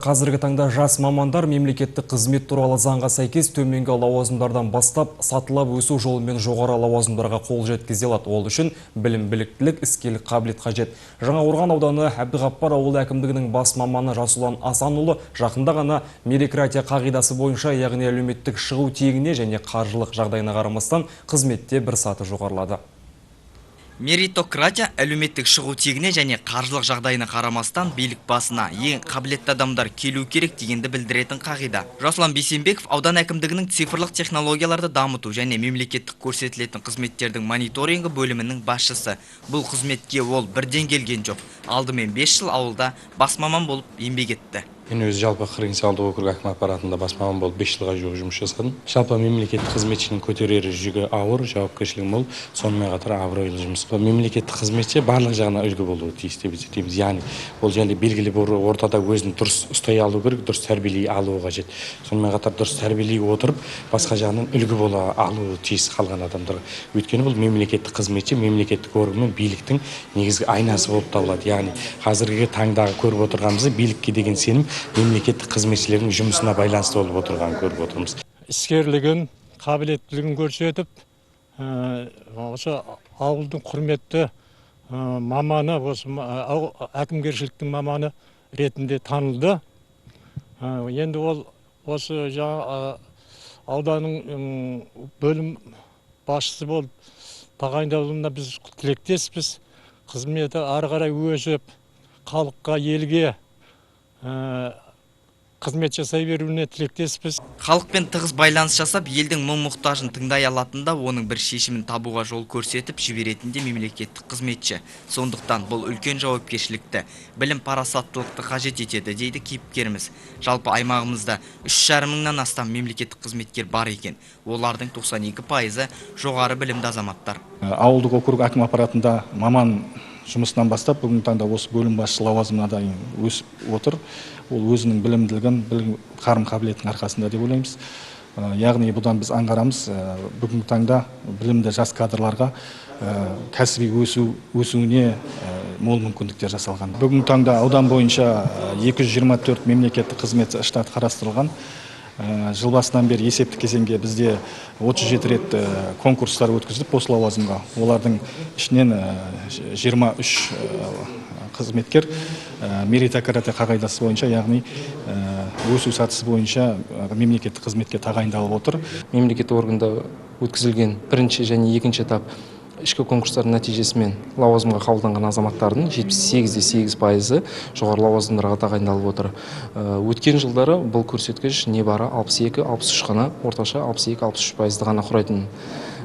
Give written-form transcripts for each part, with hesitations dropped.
Қазіргі таңда жас мамандар мемлекеттік қызмет туралы заңға сәйкес төменгі лауазымдардан бастап сатылап өсу жолымен жоғары лауазымдарға қол жеткізе алады. Ол үшін білім, біліктілік, іскерлік қабілет қажет. Жаңақорған ауданы Әбдіғаппар ауылы әкімдігінің бас маманы Жасұлан Асанұлы жақында ғана меритократия қағидасы бойынша, яғни әлеуметтік шығу тегіне және қаржылық жағдайына қарамастан қызметте бір саты жоғарылады. Меритократия әлеуметтік шығу тегіне және қаржылық жағдайына қарамастан билік басына ең қабілетті адамдар келу керек дегенді білдіретін қағида. Жасұлан Бейсенбеков аудан әкімдігінің цифрлық технологияларды дамыту және мемлекеттік көрсетілетін қызметтердің мониторингі бөлімінің басшысы. Бұл қызметке ол бірден келген жоқ. Алдымен 5 жыл ауылда бас маман болып еңбек етті. Мен өзі жалпы Қырғыз ауылдық округ әкім аппаратында бас маман болып 5 жылға жуық жұмыс жасадым. Жалпы мемлекеттік қызметшінің көтерер жүгі ауыр, жауапкершілігі мол, сонымен қатар абыройлы жұмыс. Мемлекеттік қызметші барлық жағынан үлгі болуы тиіс деп есептейміз. Яғни ол және белгілі бір ортада өзін дұрыс ұстай алу керек, дұрыс тәрбиелей алуы қажет. Сонымен қатар дұрыс тәрбиелей отырып, басқа жағынан үлгі бола алуы тиіс қалған адамдарға. Өйткені бұл мемлекеттік қызметші мемлекеттік орган мен биліктің негізгі айнасы болып табылады. Яғни қазіргі таңдағы көріп отырғанымыз билікке деген сенім мемлекеттік қызметшілердің жұмысына байланысты болып отырғанын көріп отырмыз. Іскерлігін, қабілеттілігін көрсетіп, осы ауылдың құрметті маманы, осы әкімгершіліктің маманы ретінде танылды. Енді ол осы ауданның бөлім басшысы болып тағайындалуына біз тілектеспіз. Қызметі ары қарай өсіп, халыққа, елге қызмет жасай беруіне тілектеспіз. Халықпен тығыз байланыс жасап, елдің мұң-мұқтажын тыңдай алатында, оның бір шешімін табуға жол көрсетіп жіберетінде мемлекеттік қызметші. Сондықтан бұл үлкен жауапкершілікті, білім парасаттылықты қажет етеді, дейді кейіпкеріміз. Жалпы аймағымызда 3,5 мыңнан астам мемлекеттік қызметкер бар екен. Олардың 92% жоғары білімді азаматтар. Ауылдық округ әкім аппаратында маман жұмысынан бастап, бүгінгі таңда осы бөлім басшы лауазымына дейін өсіп отыр. Ол өзінің білімділігін, қарым-қабілетінің арқасында деп ойлаймыз. Яғни бұдан біз аңғарамыз, бүгінгі таңда білімді жас кадрларға кәсіби өсуіне мол мүмкіндіктер жасалған. Бүгінгі таңда аудан бойынша 224 мемлекеттік қызмет штат қарастырылған. Жыл басынан бері есептік кезеңге бізде 37 рет конкурстар өткізіліп осы лауазымға. Олардың ішінен 23 қызметкер меритократия қағидасы бойынша, яғни өсу сатысы бойынша мемлекеттік қызметке тағайындалып отыр. Мемлекеттік органда өткізілген бірінші және екінші этап ішкі конкурстардың нәтижесімен лауазымға қабылданған азаматтардың 78,8% жоғары лауазымдарға тағайындалып отыр. Өткен жылдары бұл көрсеткіш небары 62-63 ғана, орташа 62-63% ғана құрайтын.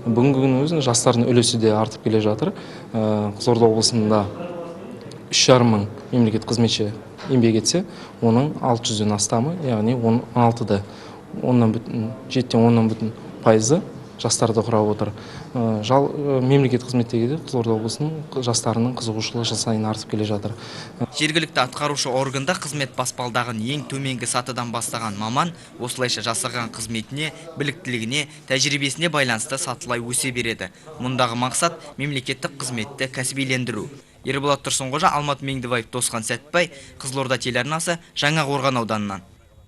Бүгінгі күннің өзінде жастардың үлесі де артып келе жатыр. Қызылорда облысында 3,5 мың мемлекеттік қызметші еңбек етсе, оның 600-ден астамы, яғни 7,1% жастарды құрап отыр. Мемлекеттік қызметтегі Қызылорда облысының жастарының қызығушылығы жыл сайын артып келе жатыр. Жергілікті атқарушы органда қызмет баспалдағын ең төменгі сатыдан бастаған маман, осылайша жасаған қызметіне, біліктілігіне, тәжірибесіне байланысты сатылай өсе береді. Мұндағы мақсат мемлекеттік қызметті кәсібилендіру. Ерболат Тұрсынғожа, Алмат Меңдібаев, Досқан Сәтбай, Қызылорда телеарнасы, Жаңақорған ауданынан.